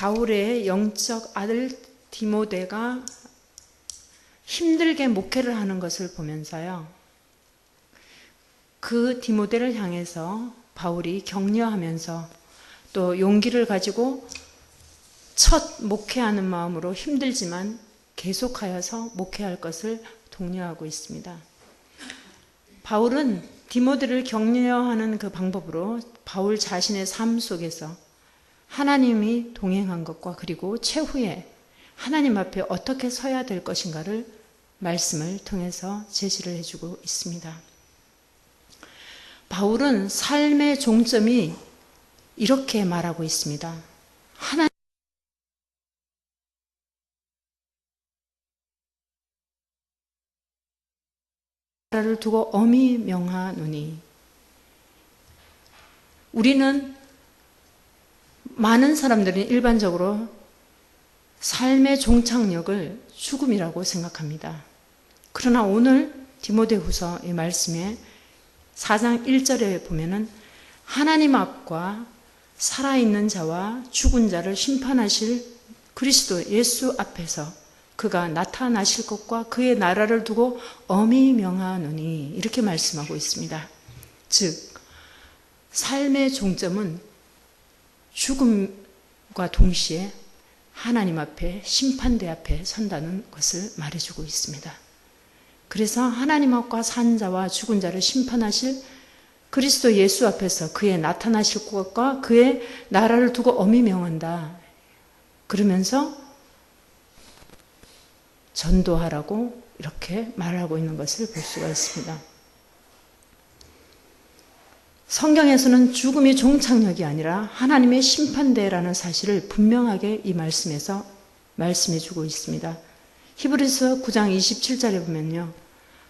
바울의 영적 아들 디모데가 힘들게 목회를 하는 것을 보면서요, 그 디모데를 향해서 바울이 격려하면서 또 용기를 가지고 첫 목회하는 마음으로 힘들지만 계속하여서 목회할 것을 독려하고 있습니다. 바울은 디모데를 격려하는 그 방법으로 바울 자신의 삶 속에서 하나님이 동행한 것과 그리고 최후에 하나님 앞에 어떻게 서야 될 것인가를 말씀을 통해서 제시를 해주고 있습니다. 바울은 삶의 종점이 이렇게 말하고 있습니다. 나라를 두고 엄히 명하노니. 우리는 많은 사람들이 일반적으로 삶의 종착역을 죽음이라고 생각합니다. 그러나 오늘 디모데후서의 말씀에 4장 1절에 보면은 하나님 앞과 살아있는 자와 죽은 자를 심판하실 그리스도 예수 앞에서 그가 나타나실 것과 그의 나라를 두고 엄히 명하노니 이렇게 말씀하고 있습니다. 즉 삶의 종점은 죽음과 동시에 하나님 앞에 심판대 앞에 선다는 것을 말해주고 있습니다. 그래서 하나님 앞과 산 자와 죽은 자를 심판하실 그리스도 예수 앞에서 그의 나타나실 것과 그의 나라를 두고 엄히 명한다. 그러면서 전도하라고 이렇게 말하고 있는 것을 볼 수가 있습니다. 성경에서는 죽음이 종착역이 아니라 하나님의 심판대라는 사실을 분명하게 이 말씀에서 말씀해 주고 있습니다. 히브리서 9장 27절에 보면요,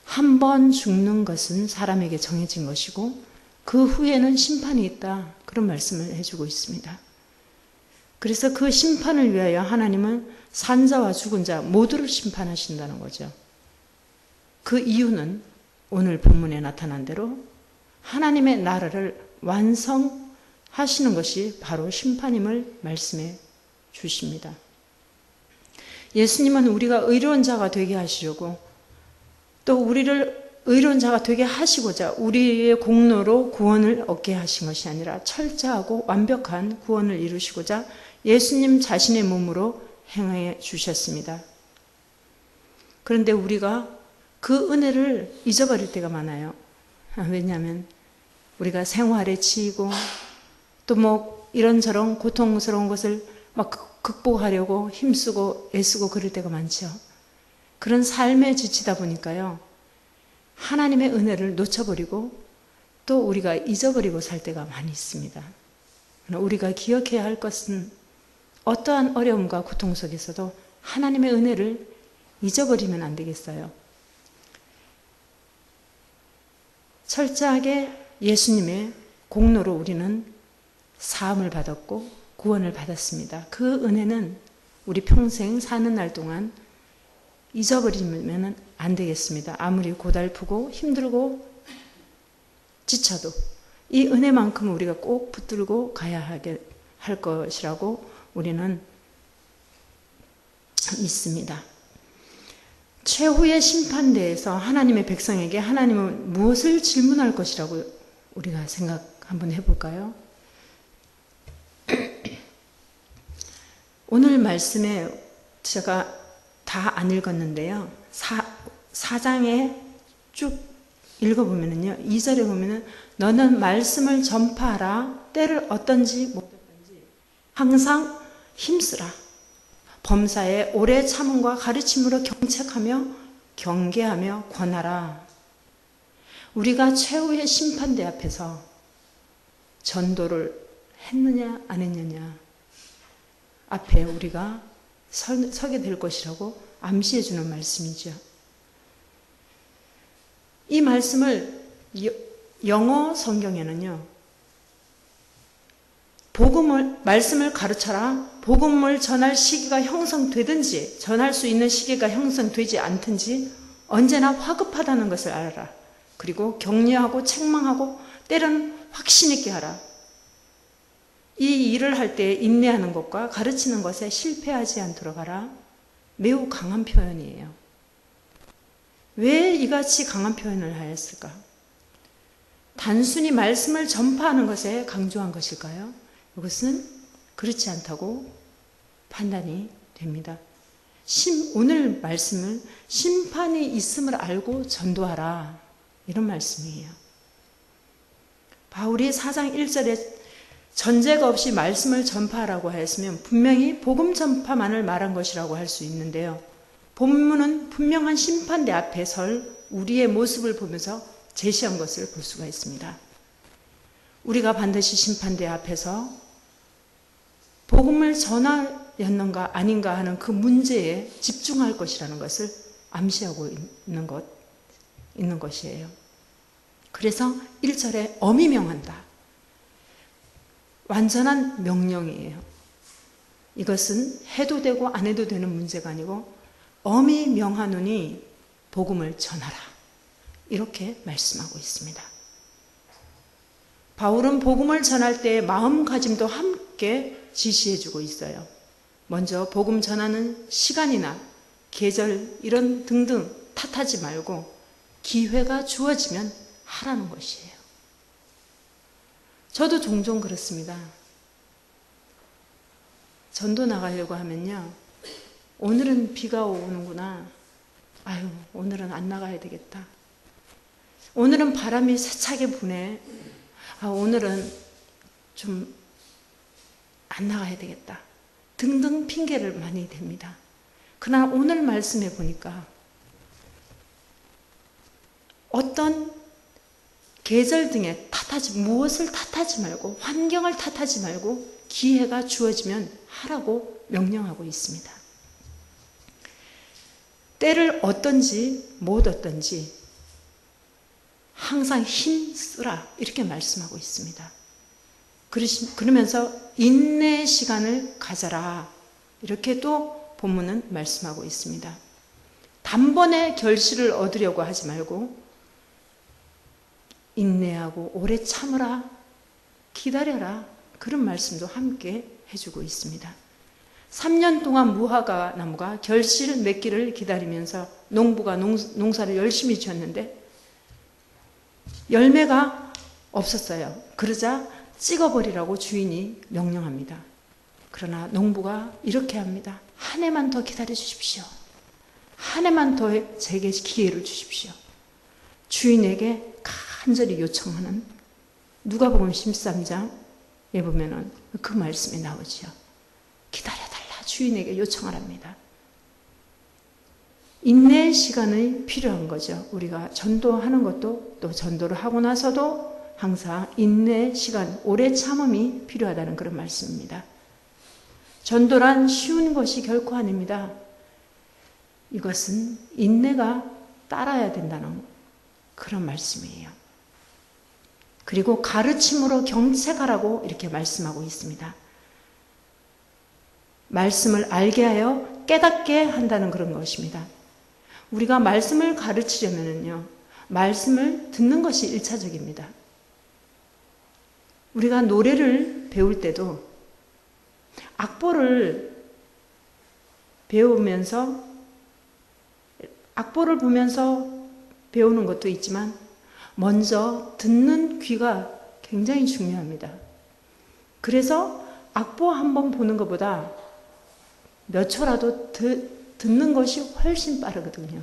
한 번 죽는 것은 사람에게 정해진 것이고 그 후에는 심판이 있다, 그런 말씀을 해주고 있습니다. 그래서 그 심판을 위하여 하나님은 산자와 죽은 자 모두를 심판하신다는 거죠. 그 이유는 오늘 본문에 나타난 대로 하나님의 나라를 완성하시는 것이 바로 심판임을 말씀해 주십니다. 예수님은 우리가 의로운 자가 되게 하시려고 또 우리를 의로운 자가 되게 하시고자 우리의 공로로 구원을 얻게 하신 것이 아니라 철저하고 완벽한 구원을 이루시고자 예수님 자신의 몸으로 행해 주셨습니다. 그런데 우리가 그 은혜를 잊어버릴 때가 많아요. 왜냐하면 우리가 생활에 치이고 또 뭐 이런저런 고통스러운 것을 막 극복하려고 힘쓰고 애쓰고 그럴 때가 많죠. 그런 삶에 지치다 보니까요, 하나님의 은혜를 놓쳐버리고 또 우리가 잊어버리고 살 때가 많이 있습니다. 우리가 기억해야 할 것은 어떠한 어려움과 고통 속에서도 하나님의 은혜를 잊어버리면 안 되겠어요. 철저하게 예수님의 공로로 우리는 사함을 받았고 구원을 받았습니다. 그 은혜는 우리 평생 사는 날 동안 잊어버리면 안 되겠습니다. 아무리 고달프고 힘들고 지쳐도 이 은혜만큼 우리가 꼭 붙들고 가야 할 것이라고 우리는 믿습니다. 최후의 심판대에서 하나님의 백성에게 하나님은 무엇을 질문할 것이라고 우리가 생각 한번 해볼까요? 오늘 말씀에 제가 다 안 읽었는데요. 4장에 쭉 읽어보면요, 2절에 보면은 너는 말씀을 전파하라. 때를 어떤지 못했던지 항상 힘쓰라. 범사에 오래 참음과 가르침으로 경책하며 경계하며 권하라. 우리가 최후의 심판대 앞에서 전도를 했느냐 안 했느냐 앞에 우리가 서게 될 것이라고 암시해 주는 말씀이죠. 이 말씀을 영어 성경에는요, 말씀을 가르쳐라. 복음을 전할 시기가 형성되든지 전할 수 있는 시기가 형성되지 않든지 언제나 화급하다는 것을 알아라. 그리고 격려하고 책망하고 때로는 확신 있게 하라. 이 일을 할 때 인내하는 것과 가르치는 것에 실패하지 않도록 하라. 매우 강한 표현이에요. 왜 이같이 강한 표현을 하였을까? 단순히 말씀을 전파하는 것에 강조한 것일까요? 이것은 그렇지 않다고 판단이 됩니다. 오늘 말씀을 심판이 있음을 알고 전도하라, 이런 말씀이에요. 바울이 4장 1절에 전제가 없이 말씀을 전파하라고 하였으면 분명히 복음 전파만을 말한 것이라고 할 수 있는데요. 본문은 분명한 심판대 앞에 설 우리의 모습을 보면서 제시한 것을 볼 수가 있습니다. 우리가 반드시 심판대 앞에서 복음을 전하였는가 아닌가 하는 그 문제에 집중할 것이라는 것을 암시하고 있는 것이에요. 그래서 1절에 엄히 명한다. 완전한 명령이에요. 이것은 해도 되고 안 해도 되는 문제가 아니고 엄히 명하노니 복음을 전하라, 이렇게 말씀하고 있습니다. 바울은 복음을 전할 때의 마음가짐도 함께 지시해주고 있어요. 먼저 복음 전하는 시간이나 계절 이런 등등 탓하지 말고 기회가 주어지면 하라는 것이에요. 저도 종종 그렇습니다. 전도 나가려고 하면요, 오늘은 비가 오는구나, 아유 오늘은 안 나가야 되겠다, 오늘은 바람이 세차게 부네, 아 오늘은 좀 안 나가야 되겠다 등등 핑계를 많이 댑니다. 그러나 오늘 말씀해 보니까 어떤 계절 등에 무엇을 탓하지 말고 환경을 탓하지 말고 기회가 주어지면 하라고 명령하고 있습니다. 때를 어떤지 못 어떤지 항상 힘쓰라, 이렇게 말씀하고 있습니다. 그러면서 인내의 시간을 가져라, 이렇게 또 본문은 말씀하고 있습니다. 단번에 결실을 얻으려고 하지 말고 인내하고 오래 참으라, 기다려라, 그런 말씀도 함께 해주고 있습니다. 3년 동안 무화과 나무가 결실을 맺기를 기다리면서 농부가 농사를 열심히 지었는데 열매가 없었어요. 그러자 찍어버리라고 주인이 명령합니다. 그러나 농부가 이렇게 합니다. 한 해만 더 기다려 주십시오. 한 해만 더 제게 기회를 주십시오. 주인에게 간절히 요청하는, 누가복음 13장에 보면은 그 말씀이 나오지요. 기다려달라, 주인에게 요청하랍니다. 인내의 시간이 필요한 거죠. 우리가 전도하는 것도, 또 전도를 하고 나서도 항상 인내의 시간, 오래 참음이 필요하다는 그런 말씀입니다. 전도란 쉬운 것이 결코 아닙니다. 이것은 인내가 따라야 된다는 그런 말씀이에요. 그리고 가르침으로 경책하라고 이렇게 말씀하고 있습니다. 말씀을 알게 하여 깨닫게 한다는 그런 것입니다. 우리가 말씀을 가르치려면요, 말씀을 듣는 것이 1차적입니다. 우리가 노래를 배울 때도 악보를 배우면서 악보를 보면서 배우는 것도 있지만 먼저 듣는 귀가 굉장히 중요합니다. 그래서 악보 한번 보는 것보다 몇 초라도 듣는 것이 훨씬 빠르거든요.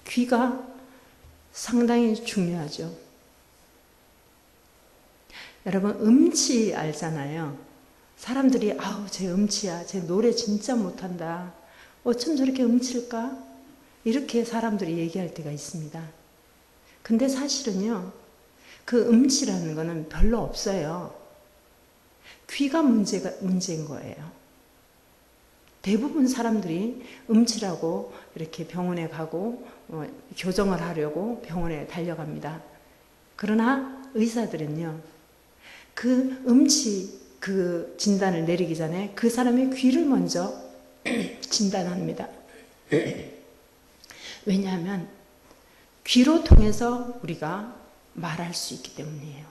귀가 상당히 중요하죠. 여러분, 음치 알잖아요. 사람들이 아우 쟤 음치야, 쟤 노래 진짜 못한다, 어쩜 저렇게 음칠까, 이렇게 사람들이 얘기할 때가 있습니다. 근데 사실은요, 그 음치라는 거는 별로 없어요. 귀가 문제인 거예요. 대부분 사람들이 음치라고 이렇게 병원에 가고 교정을 하려고 병원에 달려갑니다. 그러나 의사들은요, 그 음치 그 진단을 내리기 전에 그 사람의 귀를 먼저 진단합니다. 왜냐하면 귀로 통해서 우리가 말할 수 있기 때문이에요.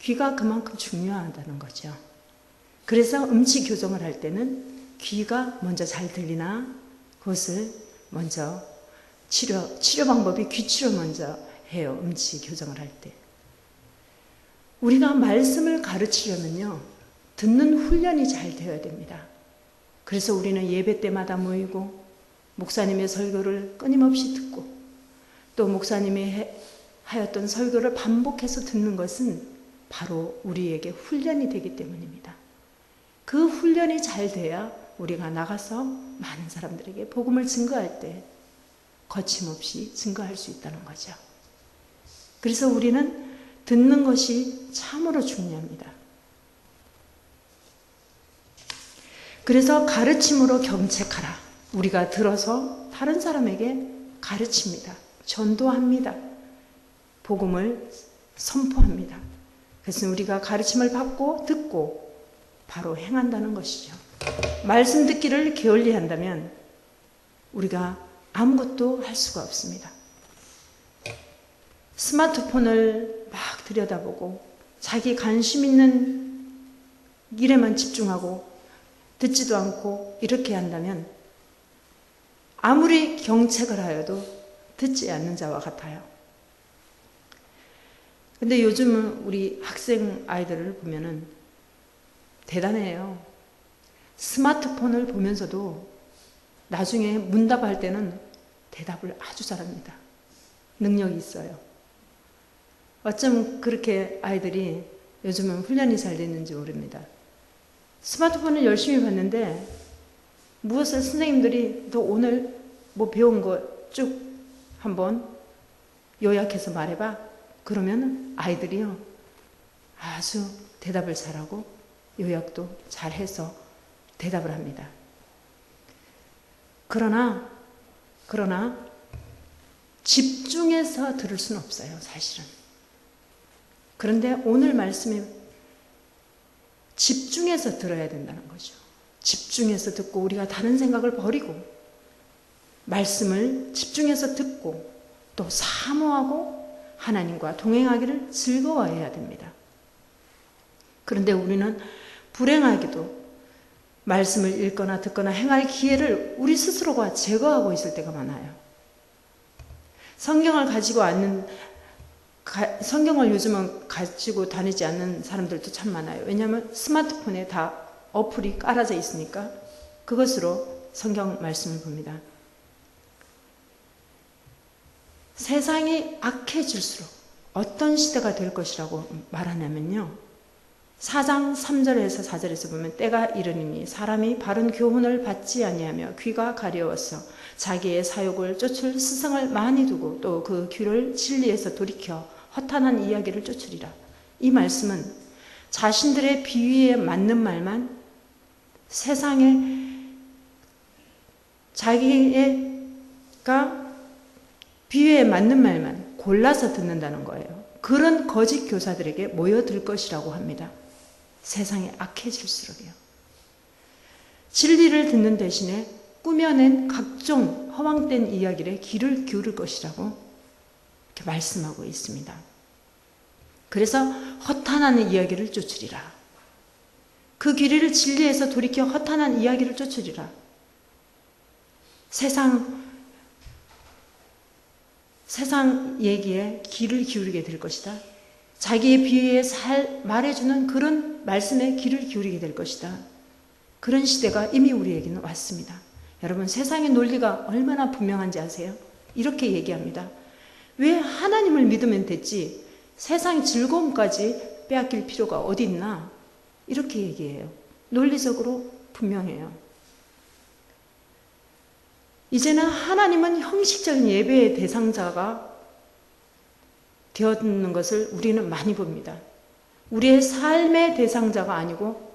귀가 그만큼 중요하다는 거죠. 그래서 음치 교정을 할 때는 귀가 먼저 잘 들리나 그것을 먼저 치료 방법이 귀치료 먼저 해요. 음치 교정을 할 때. 우리가 말씀을 가르치려면요, 듣는 훈련이 잘 되어야 됩니다. 그래서 우리는 예배 때마다 모이고 목사님의 설교를 끊임없이 듣고 또 목사님이 하였던 설교를 반복해서 듣는 것은 바로 우리에게 훈련이 되기 때문입니다. 그 훈련이 잘 돼야 우리가 나가서 많은 사람들에게 복음을 증거할 때 거침없이 증거할 수 있다는 거죠. 그래서 우리는 듣는 것이 참으로 중요합니다. 그래서 가르침으로 경책하라. 우리가 들어서 다른 사람에게 가르칩니다. 전도합니다. 복음을 선포합니다. 그래서 우리가 가르침을 받고 듣고 바로 행한다는 것이죠. 말씀 듣기를 게을리한다면 우리가 아무것도 할 수가 없습니다. 스마트폰을 막 들여다보고 자기 관심 있는 일에만 집중하고 듣지도 않고 이렇게 한다면 아무리 경책을 하여도 듣지 않는 자와 같아요. 근데 요즘은 우리 학생 아이들을 보면은 대단해요. 스마트폰을 보면서도 나중에 문답할 때는 대답을 아주 잘합니다. 능력이 있어요. 어쩜 그렇게 아이들이 요즘은 훈련이 잘 됐는지 모릅니다. 스마트폰을 열심히 봤는데 무엇을 선생님들이 너 오늘 뭐 배운 거 쭉 한번 요약해서 말해봐. 그러면 아이들이요 아주 대답을 잘하고 요약도 잘해서 대답을 합니다. 그러나 집중해서 들을 수는 없어요, 사실은. 그런데 오늘 말씀에 집중해서 들어야 된다는 거죠. 집중해서 듣고 우리가 다른 생각을 버리고 말씀을 집중해서 듣고 또 사모하고 하나님과 동행하기를 즐거워해야 됩니다. 그런데 우리는 불행하게도 말씀을 읽거나 듣거나 행할 기회를 우리 스스로가 제거하고 있을 때가 많아요. 성경을 요즘은 가지고 다니지 않는 사람들도 참 많아요. 왜냐하면 스마트폰에 다 어플이 깔아져 있으니까 그것으로 성경 말씀을 봅니다. 세상이 악해질수록 어떤 시대가 될 것이라고 말하냐면요. 4장 3절에서 4절에서 보면 때가 이르니니 사람이 바른 교훈을 받지 아니하며 귀가 가려워서 자기의 사욕을 쫓을 스승을 많이 두고 또 그 귀를 진리에서 돌이켜 허탄한 이야기를 쫓으리라. 이 말씀은 자신들의 비위에 맞는 말만 세상에 자기가 비유에 맞는 말만 골라서 듣는다는 거예요. 그런 거짓 교사들에게 모여들 것이라고 합니다. 세상이 악해질수록이요. 진리를 듣는 대신에 꾸며낸 각종 허황된 이야기에 귀를 기울일 것이라고 이렇게 말씀하고 있습니다. 그래서 허탄한 이야기를 쫓으리라. 그 귀를 진리에서 돌이켜 허탄한 이야기를 쫓으리라. 세상 얘기에 귀를 기울이게 될 것이다. 자기의 비위에 말해주는 그런 말씀에 귀를 기울이게 될 것이다. 그런 시대가 이미 우리에게는 왔습니다. 여러분, 세상의 논리가 얼마나 분명한지 아세요? 이렇게 얘기합니다. 왜 하나님을 믿으면 됐지 세상 즐거움까지 빼앗길 필요가 어디 있나? 이렇게 얘기해요. 논리적으로 분명해요. 이제는 하나님은 형식적인 예배의 대상자가 되었는 것을 우리는 많이 봅니다. 우리의 삶의 대상자가 아니고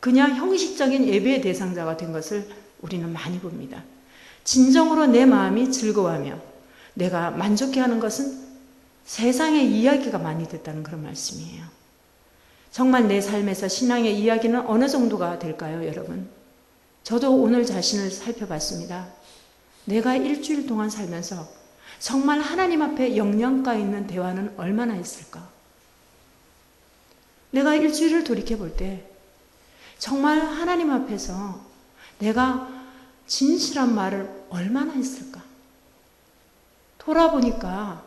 그냥 형식적인 예배의 대상자가 된 것을 우리는 많이 봅니다. 진정으로 내 마음이 즐거워하며 내가 만족해하는 것은 세상의 이야기가 많이 됐다는 그런 말씀이에요. 정말 내 삶에서 신앙의 이야기는 어느 정도가 될까요, 여러분? 저도 오늘 자신을 살펴봤습니다. 내가 일주일 동안 살면서 정말 하나님 앞에 영양가 있는 대화는 얼마나 있을까? 내가 일주일을 돌이켜 볼 때 정말 하나님 앞에서 내가 진실한 말을 얼마나 했을까? 돌아보니까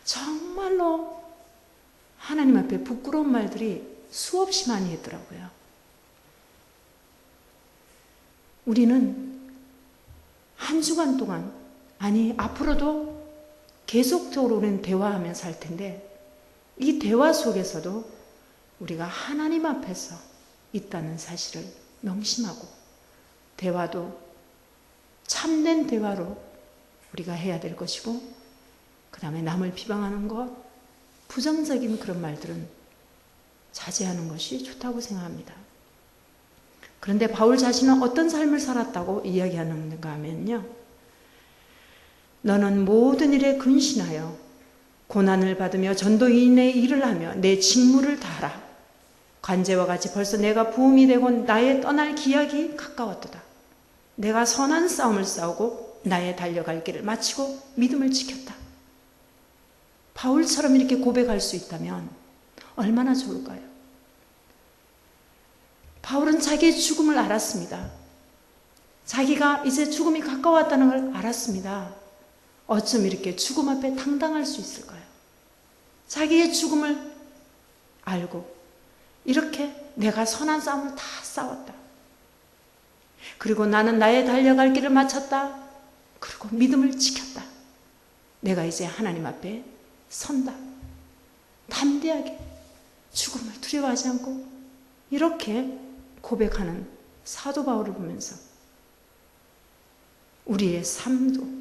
정말로 하나님 앞에 부끄러운 말들이 수없이 많이 했더라고요. 우리는 한 주간 동안, 아니 앞으로도 계속적으로 우리는 대화하며 살 텐데, 이 대화 속에서도 우리가 하나님 앞에서 있다는 사실을 명심하고, 대화도 참된 대화로 우리가 해야 될 것이고, 그 다음에 남을 비방하는 것, 부정적인 그런 말들은 자제하는 것이 좋다고 생각합니다. 그런데 바울 자신은 어떤 삶을 살았다고 이야기하는가 하면요, 너는 모든 일에 근신하여 고난을 받으며 전도인의 일을 하며 내 직무를 다하라. 관제와 같이 벌써 내가 부음이 되고 나의 떠날 기약이 가까웠도다. 내가 선한 싸움을 싸우고 나의 달려갈 길을 마치고 믿음을 지켰다. 바울처럼 이렇게 고백할 수 있다면 얼마나 좋을까요? 바울은 자기의 죽음을 알았습니다. 자기가 이제 죽음이 가까웠다는 걸 알았습니다. 어쩜 이렇게 죽음 앞에 당당할 수 있을까요? 자기의 죽음을 알고 이렇게 내가 선한 싸움을 다 싸웠다. 그리고 나는 나의 달려갈 길을 마쳤다. 그리고 믿음을 지켰다. 내가 이제 하나님 앞에 선다. 담대하게 죽음을 두려워하지 않고 이렇게 고백하는 사도 바울을 보면서 우리의 삶도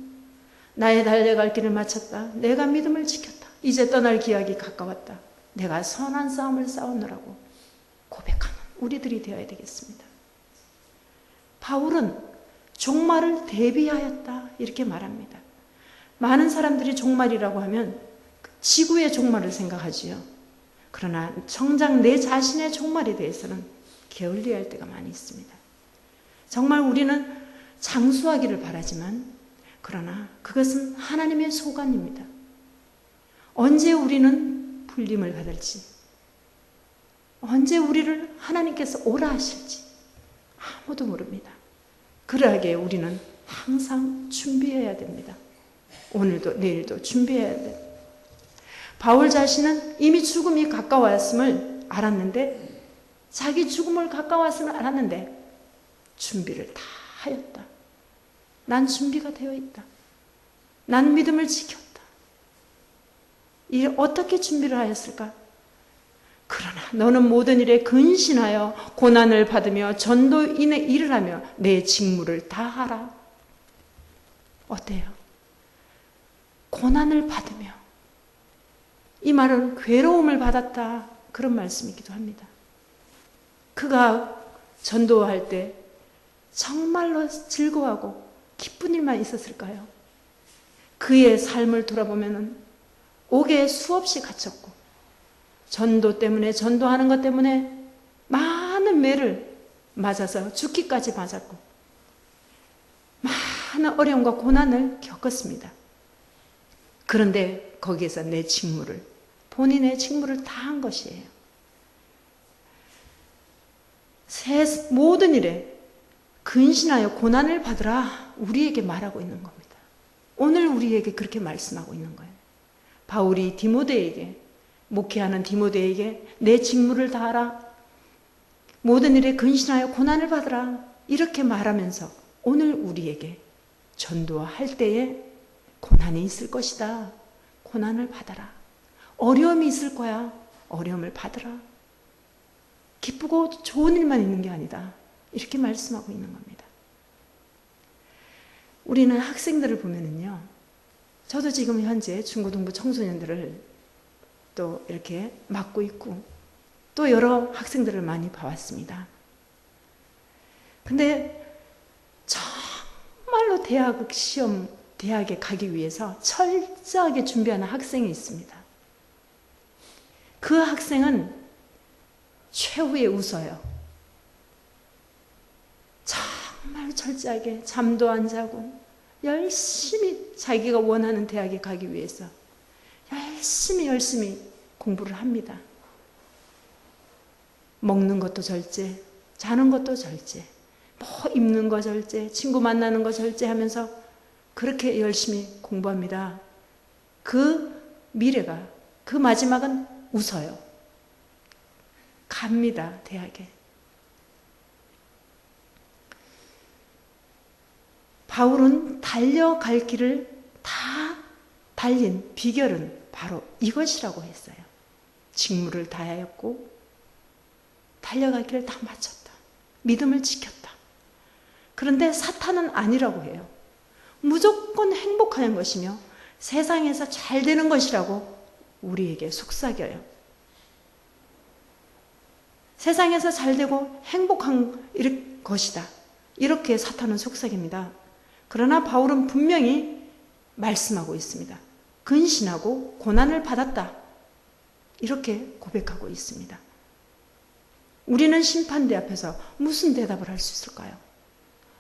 나의 달려갈 길을 마쳤다. 내가 믿음을 지켰다. 이제 떠날 기약이 가까웠다. 내가 선한 싸움을 싸우느라고 고백하는 우리들이 되어야 되겠습니다. 바울은 종말을 대비하였다 이렇게 말합니다. 많은 사람들이 종말이라고 하면 지구의 종말을 생각하지요. 그러나 정작 내 자신의 종말에 대해서는 게을리할 때가 많이 있습니다. 정말 우리는 장수하기를 바라지만 그러나 그것은 하나님의 소관입니다. 언제 우리는 불림을 받을지, 언제 우리를 하나님께서 오라 하실지 아무도 모릅니다. 그러하기에 우리는 항상 준비해야 됩니다. 오늘도 내일도 준비해야 됩니다. 바울 자신은 이미 죽음이 가까웠음을 알았는데, 자기 죽음을 가까웠음을 알았는데 준비를 다 하였다. 난 준비가 되어 있다. 난 믿음을 지켰다. 이 어떻게 준비를 하였을까? 그러나 너는 모든 일에 근신하여 고난을 받으며 전도인의 일을 하며 내 직무를 다하라. 어때요? 고난을 받으며, 이 말은 괴로움을 받았다 그런 말씀이기도 합니다. 그가 전도할 때 정말로 즐거워하고 기쁜 일만 있었을까요? 그의 삶을 돌아보면 옥에 수없이 갇혔고, 전도 때문에, 전도하는 것 때문에 많은 매를 맞아서 죽기까지 맞았고, 많은 어려움과 고난을 겪었습니다. 그런데 거기에서 내 직무를, 본인의 직무를 다 한 것이에요. 모든 일에 근신하여 고난을 받으라 우리에게 말하고 있는 겁니다. 오늘 우리에게 그렇게 말씀하고 있는 거예요. 바울이 디모데에게, 목회하는 디모데에게 내 직무를 다하라, 모든 일에 근신하여 고난을 받으라 이렇게 말하면서 오늘 우리에게 전도할 때에 고난이 있을 것이다. 고난을 받아라. 어려움이 있을 거야. 어려움을 받으라. 기쁘고 좋은 일만 있는 게 아니다. 이렇게 말씀하고 있는 겁니다. 우리는 학생들을 보면은요, 저도 지금 현재 중고등부 청소년들을 또 이렇게 맡고 있고 또 여러 학생들을 많이 봐왔습니다. 근데 정말로 대학에 가기 위해서 철저하게 준비하는 학생이 있습니다. 그 학생은 최후에 웃어요. 정말 철저하게 잠도 안 자고 열심히 자기가 원하는 대학에 가기 위해서 열심히 공부를 합니다. 먹는 것도 절제, 자는 것도 절제, 뭐 입는 거 절제, 친구 만나는 거 절제하면서 그렇게 열심히 공부합니다. 그 미래가, 그 마지막은 웃어요. 갑니다, 대학에. 바울은 달려갈 길을 다 달린 비결은 바로 이것이라고 했어요. 직무를 다하였고 달려갈 길을 다 마쳤다. 믿음을 지켰다. 그런데 사탄은 아니라고 해요. 무조건 행복한 것이며 세상에서 잘 되는 것이라고 우리에게 속삭여요. 세상에서 잘 되고 행복한 것이다. 이렇게 사탄은 속삭입니다. 그러나 바울은 분명히 말씀하고 있습니다. 근신하고 고난을 받았다. 이렇게 고백하고 있습니다. 우리는 심판대 앞에서 무슨 대답을 할 수 있을까요?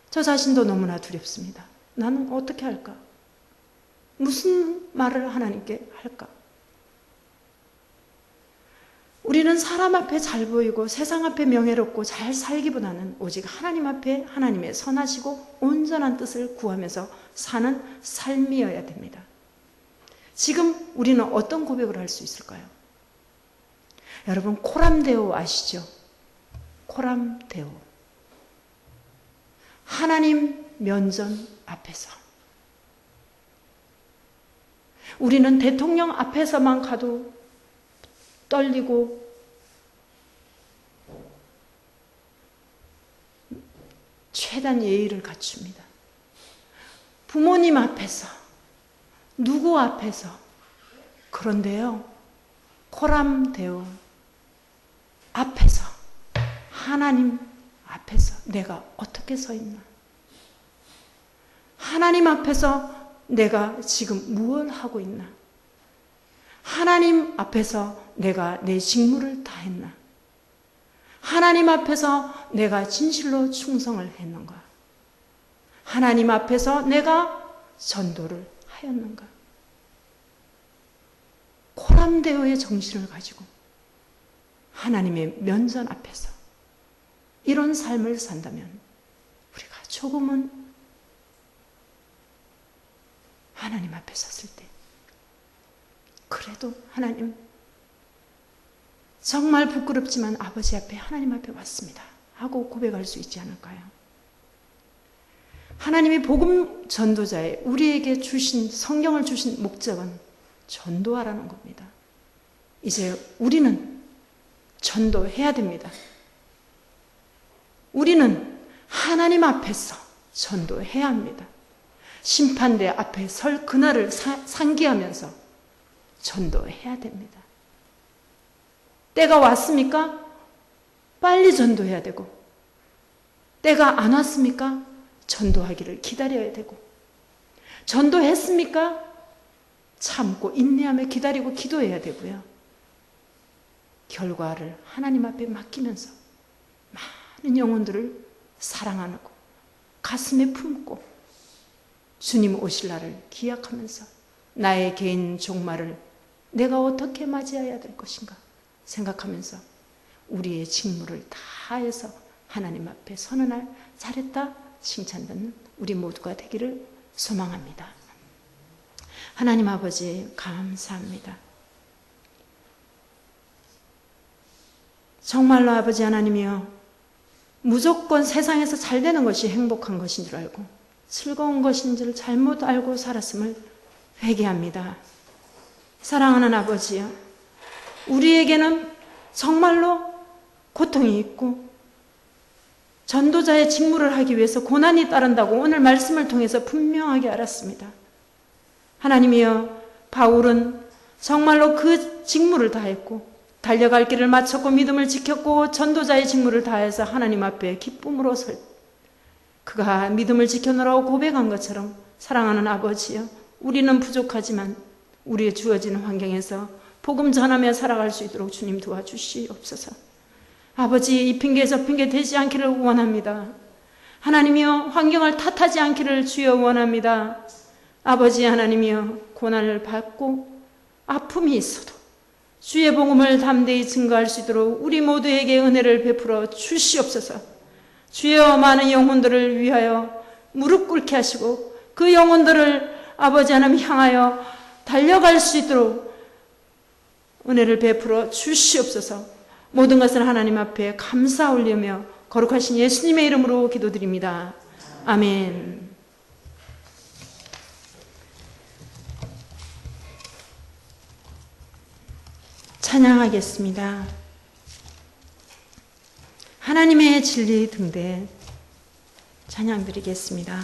저 자신도 너무나 두렵습니다. 나는 어떻게 할까? 무슨 말을 하나님께 할까? 우리는 사람 앞에 잘 보이고 세상 앞에 명예롭고 잘 살기보다는 오직 하나님 앞에 하나님의 선하시고 온전한 뜻을 구하면서 사는 삶이어야 됩니다. 지금 우리는 어떤 고백을 할 수 있을까요? 여러분, 코람데오 아시죠? 코람데오. 하나님 면전 앞에서. 우리는 대통령 앞에서만 가도 떨리고 최단 예의를 갖춥니다. 부모님 앞에서, 누구 앞에서. 그런데요, 코람데오 앞에서, 하나님 앞에서 내가 어떻게 서 있나? 하나님 앞에서 내가 지금 무엇을 하고 있나? 하나님 앞에서 내가 내 직무를 다했나? 하나님 앞에서 내가 진실로 충성을 했는가? 하나님 앞에서 내가 전도를 하였는가? 코람데오의 정신을 가지고 하나님의 면전 앞에서 이런 삶을 산다면 우리가 조금은 하나님 앞에 섰을 때 그래도 하나님, 정말 부끄럽지만 아버지 앞에, 하나님 앞에 왔습니다 하고 고백할 수 있지 않을까요? 하나님이 복음 전도자에 우리에게 주신, 성경을 주신 목적은 전도하라는 겁니다. 이제 우리는 전도해야 됩니다. 우리는 하나님 앞에서 전도해야 합니다. 심판대 앞에 설 그날을 상기하면서 전도해야 됩니다. 때가 왔습니까? 빨리 전도해야 되고, 때가 안 왔습니까? 전도하기를 기다려야 되고, 전도했습니까? 참고 인내하며 기다리고 기도해야 되고요. 결과를 하나님 앞에 맡기면서 많은 영혼들을 사랑하고 가슴에 품고 주님 오실 날을 기약하면서 나의 개인 종말을 내가 어떻게 맞이해야 될 것인가 생각하면서 우리의 직무를 다해서 하나님 앞에 서는 날 잘했다 칭찬받는 우리 모두가 되기를 소망합니다. 하나님 아버지 감사합니다. 정말로 아버지 하나님이여, 무조건 세상에서 잘 되는 것이 행복한 것인 줄 알고 즐거운 것인 줄 잘못 알고 살았음을 회개합니다. 사랑하는 아버지여, 우리에게는 정말로 고통이 있고 전도자의 직무를 하기 위해서 고난이 따른다고 오늘 말씀을 통해서 분명하게 알았습니다. 하나님이여, 바울은 정말로 그 직무를 다했고 달려갈 길을 마쳤고 믿음을 지켰고 전도자의 직무를 다해서 하나님 앞에 기쁨으로 그가 믿음을 지켜놓으라고 고백한 것처럼 사랑하는 아버지여, 우리는 부족하지만 우리의 주어진 환경에서 복음 전하며 살아갈 수 있도록 주님 도와주시옵소서. 아버지, 이 핑계 저 핑계 되지 않기를 원합니다. 하나님이여, 환경을 탓하지 않기를 주여 원합니다. 아버지 하나님이여, 고난을 받고 아픔이 있어도 주의 복음을 담대히 증거할 수 있도록 우리 모두에게 은혜를 베풀어 주시옵소서. 주여, 많은 영혼들을 위하여 무릎 꿇게 하시고 그 영혼들을 아버지 하나님 향하여 달려갈 수 있도록 은혜를 베풀어 주시옵소서. 모든 것을 하나님 앞에 감사 올리며 거룩하신 예수님의 이름으로 기도드립니다. 아멘. 찬양하겠습니다. 하나님의 진리 등대 찬양 드리겠습니다.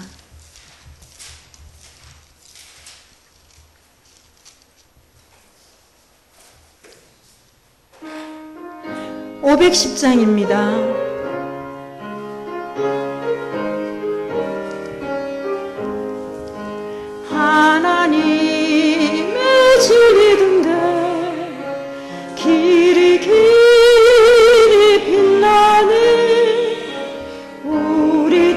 510장입니다. 하나님의 진리 등대 길이 길이 빛나는 우리